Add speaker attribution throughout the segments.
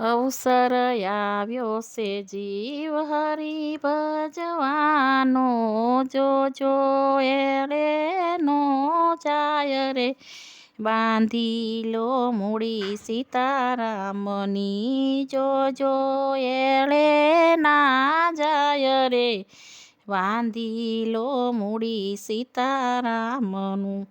Speaker 1: અવસર આવ્યો છે જીવ હરી ભજવાનો, જોજો એળે નો જાય રે. બાંધી લો મૂડી સીતારામની, જોજો એળે ના જાય રે. બાંધી લો મૂડી સીતારામનું,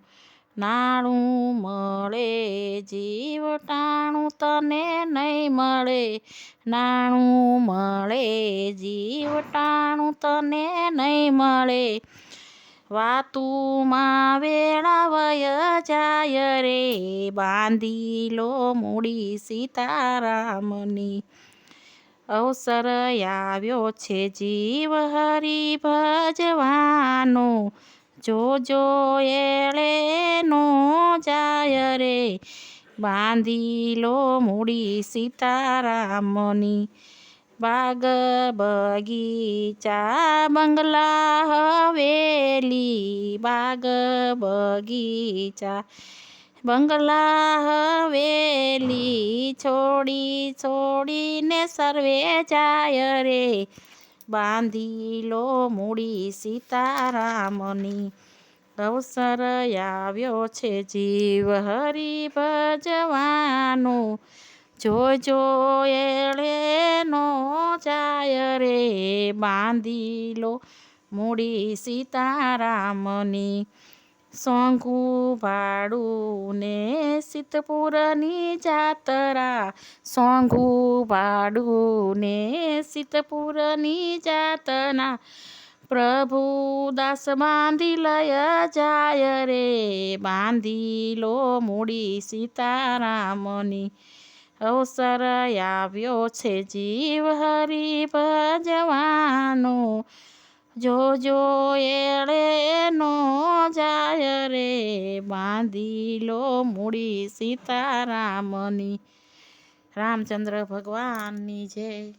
Speaker 1: નાણું મળે જીવ ટાણું તને નહીં મળે. નાણું મળે જીવ ટાણું તને નહીં મળે. વાતુમાં વેળા વય જાય રે, બાંધી લો મૂડી સીતારામની. અવસર આવ્યો છે જીવ હરી ભજવાનો, જોજો એળે નો જાય રે. બાંધી લો મૂડી સીતારામની. બાગ બગીચા બંગલા હવેલી, બાગ બગીચા બંગલા હવેલી, છોડી છોડીને સર્વે જાય રે. બાંધી લો મૂડી સીતારામની. અવસર આવ્યો છે જીવ હરી ભજવાનો, જોજો એળે નો જાય રે. બાંધી લો મૂડી સીતારામની. સોંઘું ભાડું ને સિદ્ધપુરની જાતરા, સોંઘું ભાડું ને સિદ્ધપુરની જાતના, પ્રભુ દાસ બાંધી લય જાય રે. બાંધી લો મૂડી સીતારામની. અવસર આવ્યો છે જીવ હરી ભજવાનો, જોજો એળે નો જાય રે. બાંધી લો મૂડી સીતારામની. રામચંદ્ર ભગવાનની જય.